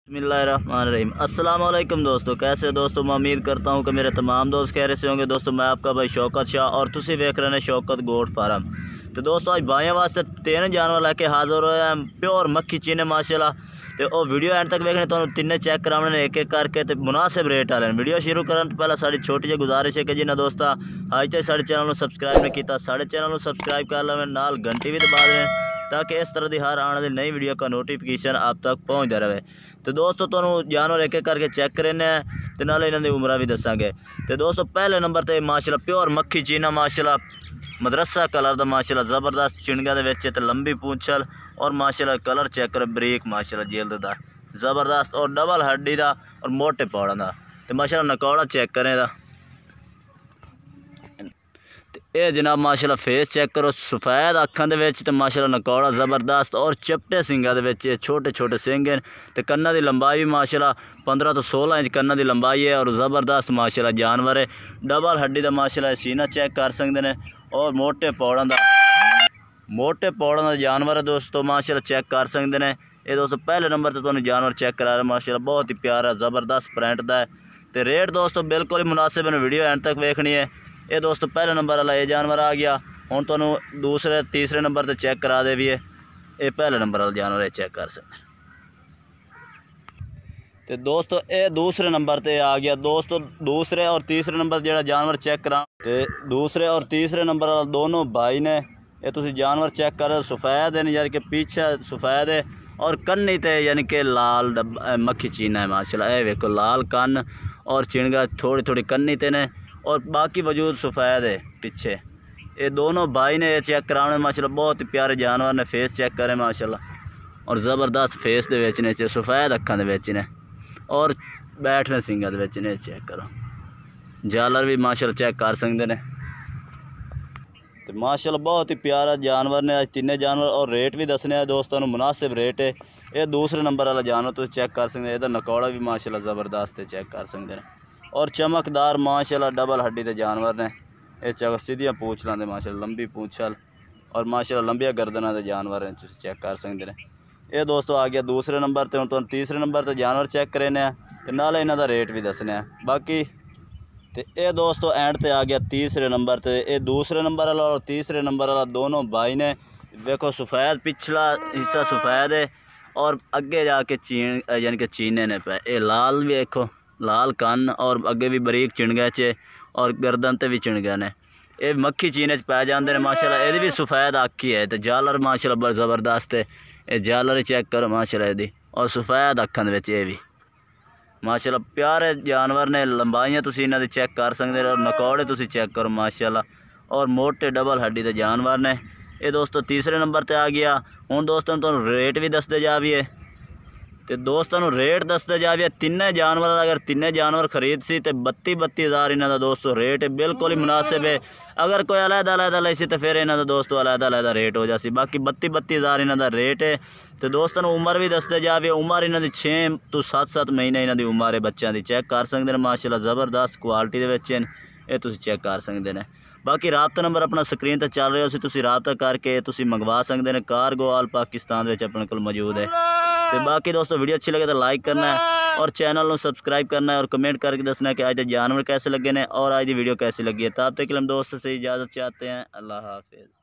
बिस्मिल्लाहिर्रहमानिर्रहीम। अस्सलाम वालेकुम दोस्तों, कैसे हो दोस्तों। मैं उम्मीद करता हूँ कि मेरे तमाम दोस्त कह रहे से होंगे। दोस्तों मैं आपका भाई शौकत शाह और तुसी वेख रहे हैं शौकत गोट फार्म। तो दोस्तों आज भाइयों वास्ते 3 जानवर लैके हाजिर होए हैं, प्योर मक्खी चीने माशाल्लाह। तो वो वीडियो एंड तक वेखने तो तिन्ने चेक कराने ने एक एक करके तो मुनासिब रेट वाले। वीडियो शुरू करने तो पहले साड़ी छोटी जी गुजारिश है कि जिन्हें दोस्तों आज तक साढ़े चैनल को सब्सक्राइब नहीं किया, साढ़े चैनल को सब्सक्राइब कर लें, नाल घंटी भी दबा दें ताकि इस तरह की हर आने वाली नई वीडियो का नोटिफिकेशन आप तक पहुँचता रहे। तो दोस्तों तुहानू जानवर एक एक करके चेक करें तो नाले इन्हों की उम्र भी दसांगे। तो दोस्तों पहले नंबर पर माशाल्लाह प्योर मक्खी चीना माशाल्लाह मदरसा कलर का माशाल्लाह ज़बरदस्त चिणगा तो लंबी पूंछल और माशाल्लाह कलर चेक कर बरीक माशाल्लाह जिल्द का ज़बरदस्त और डबल हड्डी का और मोटे पौड़ा का। तो माशाल्लाह नकौड़ा चेक करें ये जनाब माशाल्लाह फेस चेक करो, सफ़ेद अखां दे विच ते माशाल्लाह नकौड़ा ज़बरदस्त और चपटे सिंगां दे विच छोटे छोटे सिंग हैं। तो कन्ना की लंबाई भी माशाल्लाह 15 तो 16 इंच कन्ना की लंबाई है और ज़बरदस्त माशाल्लाह जानवर है। डबल हड्डी का माशाल्लाह सीना चेक कर सकते हैं और मोटे पौड़ों का जानवर है दोस्तों माशाल्लाह चेक कर सकते हैं। ये दोस्तों पहले नंबर पर तुहानू जानवर चेक करा रहा माशाल्लाह बहुत ही प्यारा ज़बरदस्त प्रिंट का है। तो रेट दोस्तों बिल्कुल ही मुनासिब है, वीडियो एंड तक देखनी है। ये दोस्तों पहले नंबर वाला ये जानवर आ गया। हुण तुहानू दूसरे तीसरे नंबर पर चेक करा दे भी है। ये पहले नंबर वाला जानवर है, चेक कर सकते। तो दोस्तों ये दूसरे नंबर पर आ गया। दोस्तों दूसरे और तीसरे नंबर जो जानवर चेक करा तो दूसरे और तीसरे नंबर वाला दोनों भाई ने ये तुम जानवर चेक कर सफ़ेद है यानी कि पीछे सफ़ेद है और कन्नी ते यानी कि लाल मक्खी चीना है माशाल्लाह। ये वेखो लाल कन और चिणगा थोड़ी थोड़ी कन्नी ते ने और बाकी वजूद सफ़ेद है पीछे। ये दोनों भाई ने चेक कराने माशाल्लाह बहुत ही प्यारे जानवर ने। फेस चेक करें माशाल्लाह और ज़बरदस्त फेस दे विच ने सफ़ेद अखां दे विच ने और बैठने सिंगां दे विच ने। चेक करो जालर भी माशाल्लाह चेक कर सकते हैं। तो माशाल्लाह बहुत ही प्यारा जानवर ने आज तीनों जानवर और रेट भी दसने हैं दोस्तों मुनासिब रेट है। ये दूसरे नंबर वाला जानवर तुम चेक कर सकते हैं। इहदा नकौड़ा भी माशाल्लाह ज़बरदस्त है, चेक कर सकते हैं और चमकदार माशाल्लाह डबल हड्डी के जानवर ने। ये सीधियाँ पूंछलां दे माशाल्लाह लंबी पूंछल और माशाल्लाह लंबिया गर्दना के जानवर हैं, तुम चेक कर सकते हैं। ये दोस्तों आ गया दूसरे नंबर पर। हम तीसरे नंबर पर जानवर चेक करें तो नाले इन्हों का रेट भी दसने बाकी। तो ये दोस्तों एंड ते आ गया तीसरे नंबर पर। ये दूसरे नंबर वाला और तीसरे नंबर वाला दोनों भाई ने देखो सफ़ेद पिछला हिस्सा सफ़ेद है और अगे जाके चीन यानी कि चीने ने पे। ये लाल भी देखो लाल कन और अगे भी बरीक चिणगे च और गर्दन ते भी चिणगे ने। ये मक्खी चीने पै जाते हैं माशाल्लाह। ये भी सफ़ेद अखी है तो जालर माशाल्लाह बड़ा ज़बरदस्त है। ये जालर चेक करो माशाल्लाह ये और सफ़ेद अखां दे विच ये भी माशाल्लाह प्यारे जानवर ने। लंबाइयाँ तुसीं इन्हां दी चेक कर सकते हो और नकौड़े तुसीं चेक करो माशाल्लाह और मोटे डबल हड्डी के जानवर ने। ये दोस्तों तीसरे नंबर पर आ गया। हुण दोस्तों तुहानू रेट भी दसदे जावीए तो दोस्तों रेट दसदे जावीए। तिन्ने जानवर अगर तिन्ने जानवर खरीद सी तो 32 हज़ार इन्हां दा दोस्तों रेट है, बिल्कुल ही मुनासिब है। अगर कोई अलहदा अलहदा ले सी तो फिर इन्हां दा दोस्तों अलहदा अलहदा रेट हो जासी। बाकी 32 हज़ार इन्हां दा रेट है। तो दोस्तों उम्र भी दसदे जावे। उम्र इन्हां दी 6 तो 7 महीने इन्हां दी उम्र है बच्चों की। चेक कर सकते हैं माशाल्लाह ज़बरदस्त क्वालिटी दे विच ये तुसीं चेक कर सकते हैं। बाकी राबता नंबर अपना स्क्रीन पर चल रहा है, तुसीं राबता करके तुसीं मंगवा सकते हैं। कार्गो ऑल पाकिस्तान अपने को मौजूद है। तो बाकी दोस्तों वीडियो अच्छी लगे तो लाइक करना है और चैनल को सब्सक्राइब करना है और कमेंट करके दसना है कि आज के जानवर कैसे लगे ने और आज की वीडियो कैसी लगी है। तब तक के लिए हम दोस्तों से इजाज़त चाहते हैं। अल्लाह हाफिज़।